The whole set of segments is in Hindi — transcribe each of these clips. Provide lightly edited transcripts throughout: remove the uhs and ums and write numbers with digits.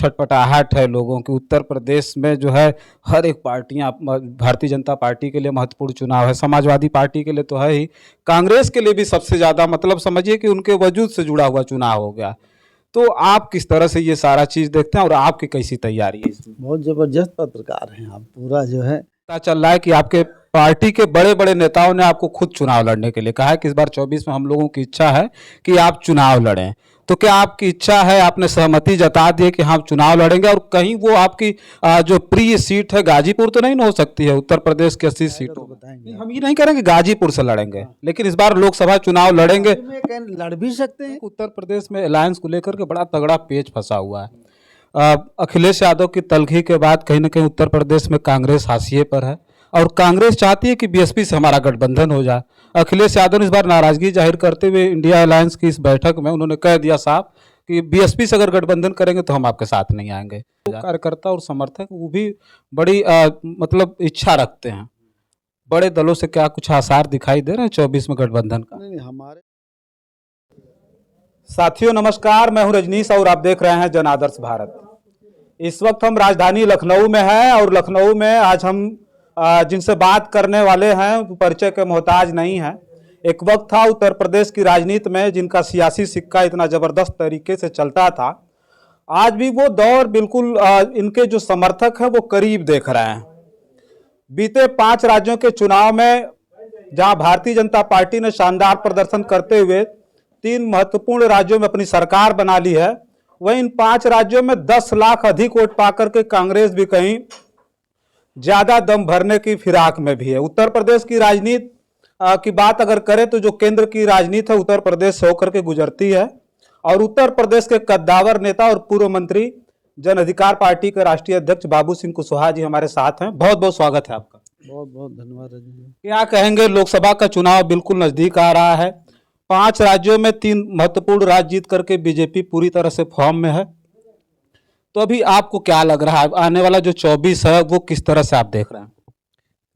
छटपटाहट है लोगों की। उत्तर प्रदेश में जो है हर एक पार्टियां, भारतीय जनता पार्टी के लिए महत्वपूर्ण चुनाव है, समाजवादी पार्टी के लिए तो है ही, कांग्रेस के लिए भी सबसे ज़्यादा, मतलब समझिए कि उनके वजूद से जुड़ा हुआ चुनाव हो गया। तो आप किस तरह से ये सारा चीज़ देखते हैं और आपकी कैसी तैयारी है इसमें? बहुत जबरदस्त पत्रकार हैं आप। पूरा जो है पता चल रहा है कि आपके पार्टी के बड़े बड़े नेताओं ने आपको खुद चुनाव लड़ने के लिए कहा है कि इस बार 24 में हम लोगों की इच्छा है कि आप चुनाव लड़ें। तो क्या आपकी इच्छा है, आपने सहमति जता दी है कि हम चुनाव लड़ेंगे? और कहीं वो आपकी जो प्रिय सीट है गाजीपुर तो नहीं ना हो सकती है उत्तर प्रदेश की 80 तो सीटों में? बताएंगे नहीं, आप। हम ये नहीं करेंगे गाजीपुर से लड़ेंगे, हाँ। लेकिन इस बार लोकसभा चुनाव लड़ेंगे। अभी में लड़ भी सकते हैं। उत्तर प्रदेश में अलायंस को लेकर के बड़ा तगड़ा पेच फंसा हुआ है। अखिलेश यादव की तलखी के बाद कहीं ना कहीं उत्तर प्रदेश में कांग्रेस हाशिए पर है और कांग्रेस चाहती है कि बीएसपी से हमारा गठबंधन हो जाए। अखिलेश यादव ने इस बार नाराजगी जाहिर करते हुए इंडिया अलायंस की इस बैठक में उन्होंने कह दिया साफ कि बीएसपी से अगर गठबंधन करेंगे तो हम आपके साथ नहीं आएंगे। तो कार्यकर्ता और समर्थक वो भी बड़ी मतलब इच्छा रखते हैं। बड़े दलों से क्या कुछ आसार दिखाई दे रहे हैं 24 में गठबंधन का? नहीं हमारे साथियों नमस्कार, मैं हूं रजनीश और आप देख रहे हैं जन आदर्श भारत। इस वक्त हम राजधानी लखनऊ में हैं और लखनऊ में आज हम जिनसे बात करने वाले हैं वो परिचय के मोहताज नहीं हैं। एक वक्त था उत्तर प्रदेश की राजनीति में जिनका सियासी सिक्का इतना ज़बरदस्त तरीके से चलता था। आज भी वो दौर बिल्कुल इनके जो समर्थक हैं वो करीब देख रहे हैं। बीते 5 राज्यों के चुनाव में जहां भारतीय जनता पार्टी ने शानदार प्रदर्शन करते हुए 3 महत्वपूर्ण राज्यों में अपनी सरकार बना ली है, वहीं इन 5 राज्यों में 10 लाख अधिक वोट पाकर के कांग्रेस भी कहीं ज्यादा दम भरने की फिराक में भी है। उत्तर प्रदेश की राजनीति की बात अगर करें तो जो केंद्र की राजनीति है उत्तर प्रदेश से होकर के गुजरती है और उत्तर प्रदेश के कद्दावर नेता और पूर्व मंत्री जन अधिकार पार्टी के राष्ट्रीय अध्यक्ष बाबू सिंह कुशवाहा जी हमारे साथ हैं। बहुत बहुत स्वागत है आपका। बहुत बहुत धन्यवाद रजनी। क्या कहेंगे, लोकसभा का चुनाव बिल्कुल नजदीक आ रहा है। 5 राज्यों में 3 महत्वपूर्ण राज्य जीत करके बीजेपी पूरी तरह से फॉर्म में है। तो अभी आपको क्या लग रहा है आने वाला जो 24 है वो किस तरह से आप देख रहे हैं?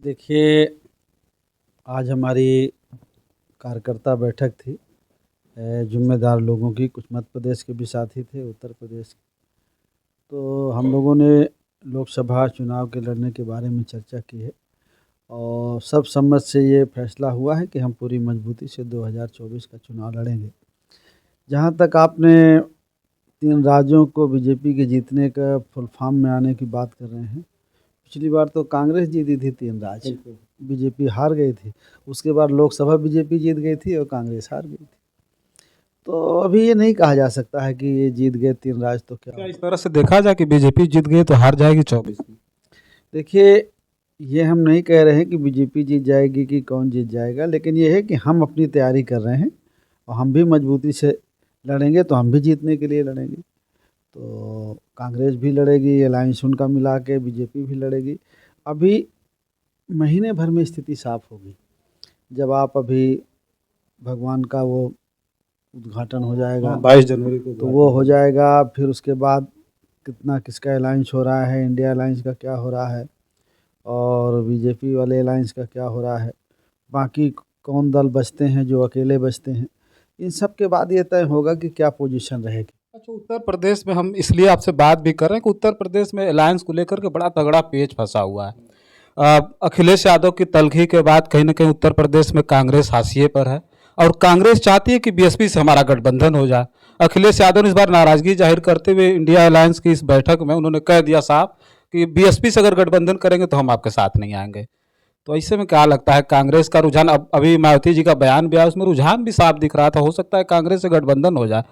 देखिए, आज हमारी कार्यकर्ता बैठक थी जिम्मेदार लोगों की। कुछ मध्य प्रदेश के भी साथी थे, उत्तर प्रदेश के। तो हम लोगों ने लोकसभा चुनाव के लड़ने के बारे में चर्चा की है और सब सम्मत से ये फैसला हुआ है कि हम पूरी मजबूती से 2024 का चुनाव लड़ेंगे। जहाँ तक आपने 3 राज्यों को बीजेपी के जीतने का फुल फॉर्म में आने की बात कर रहे हैं, पिछली बार तो कांग्रेस जीती थी 3 राज्य, बीजेपी हार गई थी। उसके बाद लोकसभा बीजेपी जीत गई थी और कांग्रेस हार गई थी। तो अभी ये नहीं कहा जा सकता है कि ये जीत गए 3 राज्य तो क्या इस तरह से देखा जाए कि बीजेपी जीत गई तो हार जाएगी 24 में? देखिए, ये हम नहीं कह रहे हैं कि बीजेपी जीत जाएगी कि कौन जीत जाएगा, लेकिन ये है कि हम अपनी तैयारी कर रहे हैं और हम भी मजबूती से लड़ेंगे। तो हम भी जीतने के लिए लड़ेंगे। तो कांग्रेस भी लड़ेगी, अलायंस उनका मिला के, बीजेपी भी लड़ेगी। अभी महीने भर में स्थिति साफ होगी। जब आप अभी भगवान का वो उद्घाटन हो जाएगा 22 जनवरी को तो वो हो जाएगा। फिर उसके बाद कितना किसका अलायंस हो रहा है, इंडिया अलायंस का क्या हो रहा है और बीजेपी वाले अलायंस का क्या हो रहा है, बाकी कौन दल बचते हैं जो अकेले बचते हैं, इन सब के बाद ये तय होगा कि क्या पोजीशन रहेगी। अच्छा, उत्तर प्रदेश में हम इसलिए आपसे बात भी कर रहे हैं कि उत्तर प्रदेश में अलायंस को लेकर के बड़ा तगड़ा पेच फंसा हुआ है। अखिलेश यादव की तलखी के बाद कहीं ना कहीं उत्तर प्रदेश में कांग्रेस हाशिए पर है और कांग्रेस चाहती है कि बीएसपी से हमारा गठबंधन हो जाए। अखिलेश यादव ने इस बार नाराजगी जाहिर करते हुए इंडिया अलायंस की इस बैठक में उन्होंने कह दिया साफ कि बीएसपी से अगर गठबंधन करेंगे तो हम आपके साथ नहीं आएंगे। तो ऐसे में क्या लगता है कांग्रेस का रुझान, अब अभी मायावती जी का बयान भी आया उसमें रुझान भी साफ दिख रहा था, हो सकता है कांग्रेस से गठबंधन हो जाए।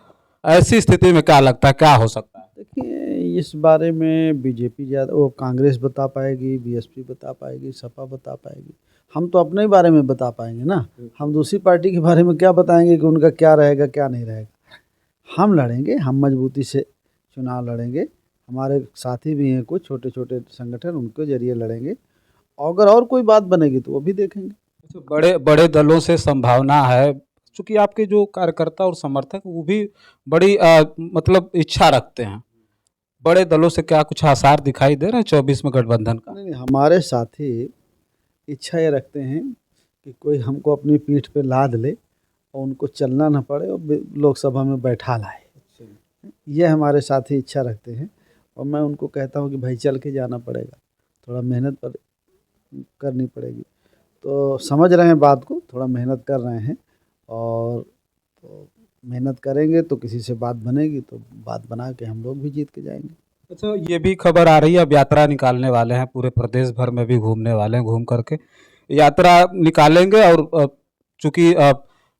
ऐसी स्थिति में क्या लगता है क्या हो सकता है? देखिए, इस बारे में बीजेपी ज़्यादा, वो कांग्रेस बता पाएगी, बीएसपी बता पाएगी, सपा बता पाएगी। हम तो अपने बारे में बता पाएंगे ना। हम दूसरी पार्टी के बारे में क्या बताएंगे कि उनका क्या रहेगा क्या नहीं रहेगा। हम लड़ेंगे, हम मजबूती से चुनाव लड़ेंगे। हमारे साथी भी हैं कुछ छोटे छोटे संगठन, उनके जरिए लड़ेंगे। अगर और कोई बात बनेगी तो वो भी देखेंगे। अच्छा, बड़े बड़े दलों से संभावना है, चूंकि आपके जो कार्यकर्ता और समर्थक वो भी बड़ी मतलब इच्छा रखते हैं। बड़े दलों से क्या कुछ आसार दिखाई दे रहे हैं 24 में गठबंधन का? नहीं, हमारे साथी इच्छा ये रखते हैं कि कोई हमको अपनी पीठ पे लाद ले और उनको चलना ना पड़े और लोकसभा में बैठा लाए। ये हमारे साथी इच्छा रखते हैं और मैं उनको कहता हूँ कि भाई चल के जाना पड़ेगा, थोड़ा मेहनत पर करनी पड़ेगी। तो समझ रहे हैं बात को, थोड़ा मेहनत कर रहे हैं, और तो मेहनत करेंगे तो किसी से बात बनेगी, तो बात बना के हम लोग भी जीत के जाएंगे। अच्छा, ये भी खबर आ रही है अब यात्रा निकालने वाले हैं, पूरे प्रदेश भर में भी घूमने वाले हैं, घूम करके यात्रा निकालेंगे और चूंकि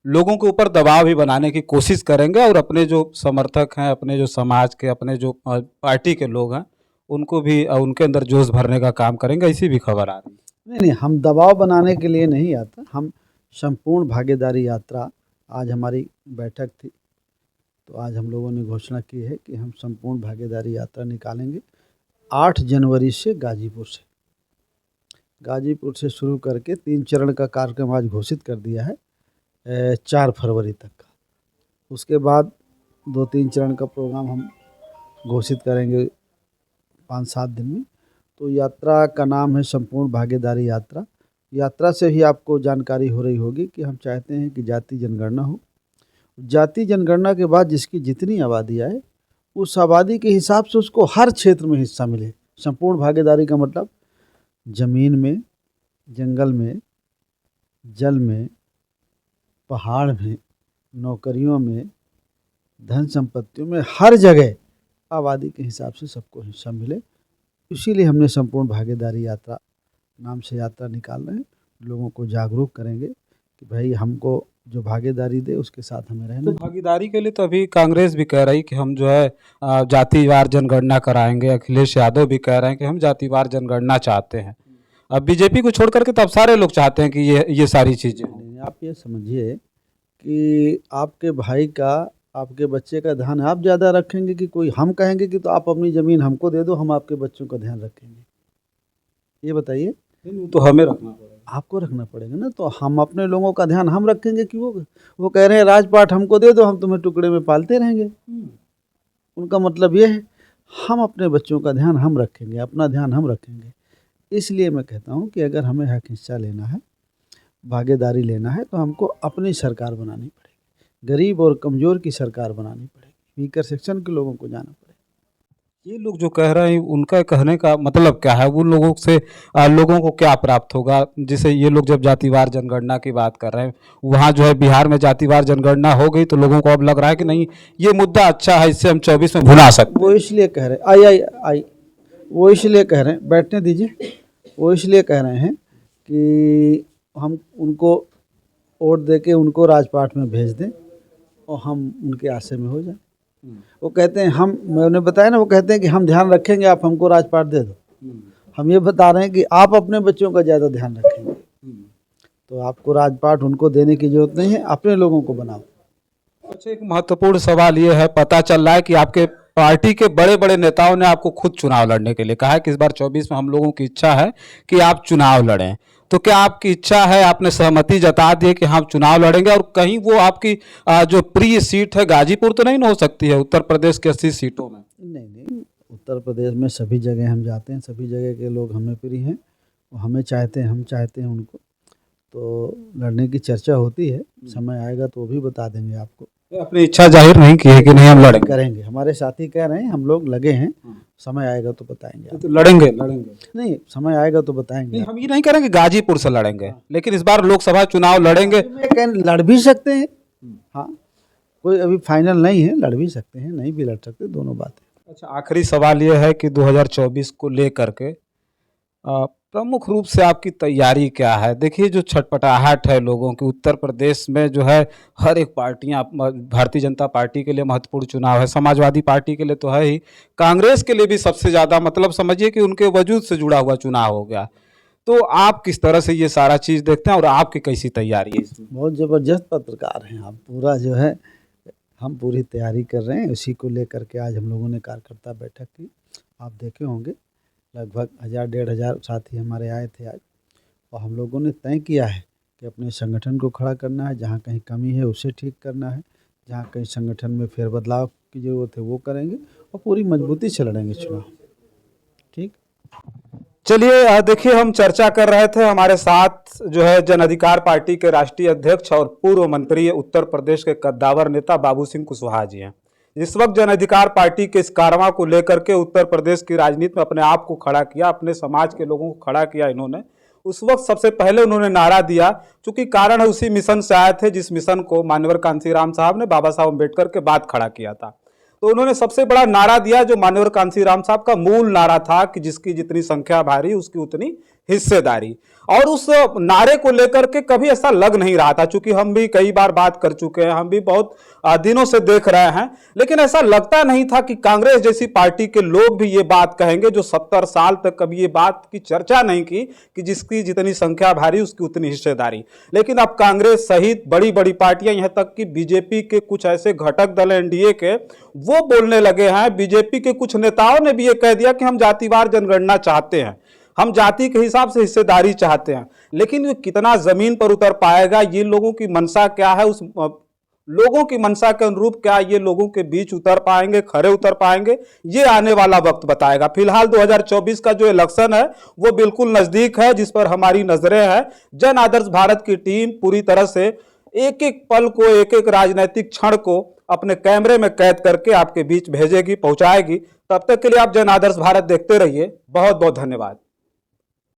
लोगों के ऊपर दबाव भी बनाने की कोशिश करेंगे और अपने जो समर्थक हैं, अपने जो समाज के, अपने जो पार्टी के लोग हैं, उनको भी उनके अंदर जोश भरने का काम करेंगे, ऐसी भी खबर आ रही है। नहीं, हम दबाव बनाने के लिए नहीं आता, हम संपूर्ण भागीदारी यात्रा, आज हमारी बैठक थी तो आज हम लोगों ने घोषणा की है कि हम संपूर्ण भागीदारी यात्रा निकालेंगे 8 जनवरी से गाजीपुर से शुरू करके 3 चरण का कार्यक्रम आज घोषित कर दिया है 4 फरवरी तक का। उसके बाद 2-3 चरण का प्रोग्राम हम घोषित करेंगे 5-7 दिन में। तो यात्रा का नाम है संपूर्ण भागीदारी यात्रा। यात्रा से ही आपको जानकारी हो रही होगी कि हम चाहते हैं कि जाति जनगणना हो। जाति जनगणना के बाद जिसकी जितनी आबादी आए, उस आबादी के हिसाब से उसको हर क्षेत्र में हिस्सा मिले। संपूर्ण भागीदारी का मतलब ज़मीन में, जंगल में, जल में, पहाड़ में, नौकरियों में, धन संपत्तियों में, हर जगह आबादी के हिसाब से सबको हिस्सा मिले। इसीलिए हमने संपूर्ण भागीदारी यात्रा नाम से यात्रा निकाल रहे हैं। लोगों को जागरूक करेंगे कि भाई हमको जो भागीदारी दे उसके साथ हमें रहना। तो भागीदारी के लिए तो अभी कांग्रेस भी कह रही कि हम जो है जातिवार जनगणना कराएंगे, अखिलेश यादव भी कह रहे हैं कि हम जातिवार जनगणना चाहते हैं। अब बीजेपी को छोड़ करके तब सारे लोग चाहते हैं कि ये सारी चीजें हों। आप ये समझिए कि आपके भाई का, आपके बच्चे का ध्यान आप ज़्यादा रखेंगे कि कोई हम कहेंगे कि तो आप अपनी ज़मीन हमको दे दो, हम आपके बच्चों का ध्यान रखेंगे? ये बताइए। तो हमें रखना पड़ेगा, आपको रखना पड़ेगा ना। तो हम अपने लोगों का ध्यान हम रखेंगे कि वो कह रहे हैं राजपाट हमको दे दो, हम तुम्हें टुकड़े में पालते रहेंगे। उनका मतलब ये है हम अपने बच्चों का ध्यान हम रखेंगे, अपना ध्यान हम रखेंगे। इसलिए मैं कहता हूँ कि अगर हमें हक हिस्सा लेना है, भागीदारी लेना है, तो हमको अपनी सरकार बनानी पड़ेगी, गरीब और कमज़ोर की सरकार बनानी पड़ेगी, वीकर सेक्शन के लोगों को जाना पड़ेगा। ये लोग जो कह रहे हैं उनका कहने का मतलब क्या है? उन लोगों से लोगों को क्या प्राप्त होगा? जैसे ये लोग जब जातिवार जनगणना की बात कर रहे हैं, वहाँ जो है बिहार में जातिवार जनगणना हो गई तो लोगों को अब लग रहा है कि नहीं ये मुद्दा अच्छा है, इससे हम 24 में भुला सकते वो इसलिए कह रहे आई वो इसलिए कह रहे हैं, बैठने दीजिए, वो इसलिए कह रहे हैं कि हम उनको वोट दे के उनको राजपाट में भेज दें और हम उनके आशे में हो जाए। वो कहते हैं मैंने बताया ना, वो कहते हैं कि हम ध्यान रखेंगे, आप हमको राजपाट दे दो। हम ये बता रहे हैं कि आप अपने बच्चों का ज़्यादा ध्यान रखेंगे, तो आपको राजपाट उनको देने की जरूरत नहीं है, अपने लोगों को बनाओ। अच्छा, एक महत्वपूर्ण सवाल ये है, पता चल रहा है कि आपके पार्टी के बड़े बड़े नेताओं ने आपको खुद चुनाव लड़ने के लिए कहा है कि इस बार 24 में हम लोगों की इच्छा है कि आप चुनाव लड़ें। तो क्या आपकी इच्छा है, आपने सहमति जता दी कि हम चुनाव लड़ेंगे? और कहीं वो आपकी जो प्रिय सीट है गाजीपुर तो नहीं ना हो सकती है उत्तर प्रदेश की 80 सीटों में? नहीं, उत्तर प्रदेश में सभी जगह हम जाते हैं, सभी जगह के लोग हमें प्रिय हैं, वो हमें चाहते हैं, हम चाहते हैं उनको। तो लड़ने की चर्चा होती है, समय आएगा तो वो भी बता देंगे आपको। अपनी इच्छा जाहिर नहीं की है कि नहीं हम लड़ेंगे? करेंगे, हमारे साथी कह रहे हैं, हम लोग लगे हैं, समय आएगा तो बताएंगे। तो लड़ेंगे नहीं, समय आएगा तो बताएंगे। हम ये नहीं करेंगे गाजीपुर से लड़ेंगे, लेकिन इस बार लोकसभा चुनाव लड़ेंगे। लड़ भी सकते हैं, हाँ, कोई अभी फाइनल नहीं है, लड़ भी सकते हैं, नहीं भी लड़ सकते, दोनों बातें। अच्छा, आखिरी सवाल ये है कि 2024 को लेकर के प्रमुख रूप से आपकी तैयारी क्या है? देखिए, जो छटपटाहट है लोगों की, उत्तर प्रदेश में जो है हर एक पार्टियां, भारतीय जनता पार्टी के लिए महत्वपूर्ण चुनाव है, समाजवादी पार्टी के लिए तो है ही, कांग्रेस के लिए भी सबसे ज़्यादा, मतलब समझिए कि उनके वजूद से जुड़ा हुआ चुनाव हो गया। तो आप किस तरह से ये सारा चीज़ देखते हैं और आपकी कैसी तैयारी है इसमें? बहुत ज़बरदस्त पत्रकार हैं आप, पूरा जो है हम पूरी तैयारी कर रहे हैं। उसी को लेकर के आज हम लोगों ने कार्यकर्ता बैठक की, आप देखे होंगे, लगभग 1000-1500 साथी हमारे आए थे आज, और हम लोगों ने तय किया है कि अपने संगठन को खड़ा करना है, जहाँ कहीं कमी है उसे ठीक करना है, जहाँ कहीं संगठन में फेरबदलाव की ज़रूरत है वो करेंगे, और पूरी मजबूती से लड़ेंगे चुनाव। ठीक, चलिए, देखिए, हम चर्चा कर रहे थे, हमारे साथ जो है जन अधिकार पार्टी के राष्ट्रीय अध्यक्ष और पूर्व मंत्री उत्तर प्रदेश के कद्दावर नेता बाबू सिंह कुशवाहा जी हैं। इस वक्त जन अधिकार पार्टी के इस कारवां को लेकर के उत्तर प्रदेश की राजनीति में अपने आप को खड़ा किया, अपने समाज के लोगों को खड़ा किया इन्होंने। उस वक्त सबसे पहले उन्होंने नारा दिया, चूंकि कारण है उसी मिशन से आए थे जिस मिशन को मान्यवर कांशीराम साहब ने बाबा साहब अम्बेडकर के बाद खड़ा किया था। तो उन्होंने सबसे बड़ा नारा दिया जो मान्यवर कांशीराम साहब का मूल नारा था कि जिसकी जितनी संख्या भारी उसकी उतनी हिस्सेदारी। और उस नारे को लेकर के कभी ऐसा लग नहीं रहा था, चूंकि हम भी कई बार बात कर चुके हैं, हम भी बहुत दिनों से देख रहे हैं, लेकिन ऐसा लगता नहीं था कि कांग्रेस जैसी पार्टी के लोग भी ये बात कहेंगे जो 70 साल तक कभी ये बात की चर्चा नहीं की कि जिसकी जितनी संख्या भारी उसकी उतनी हिस्सेदारी। लेकिन अब कांग्रेस सहित बड़ी बड़ी पार्टियां, यहां तक कि बीजेपी के कुछ ऐसे घटक दल एनडीए के, वो बोलने लगे हैं। बीजेपी के कुछ नेताओं ने भी ये कह दिया कि हम जातिवार जनगणना चाहते हैं, हम जाति के हिसाब से हिस्सेदारी चाहते हैं। लेकिन ये कितना जमीन पर उतर पाएगा, ये लोगों की मंशा क्या है, उस लोगों की मंशा के अनुरूप क्या ये लोगों के बीच उतर पाएंगे, खरे उतर पाएंगे, ये आने वाला वक्त बताएगा। फिलहाल 2024 का जो इलेक्शन है वो बिल्कुल नजदीक है, जिस पर हमारी नजरें हैं। जन आदर्श भारत की टीम पूरी तरह से एक एक पल को, एक एक राजनीतिक क्षण को अपने कैमरे में कैद करके आपके बीच भेजेगी, पहुंचाएगी। तब तक के लिए आप जन आदर्श भारत देखते रहिए। बहुत बहुत धन्यवाद।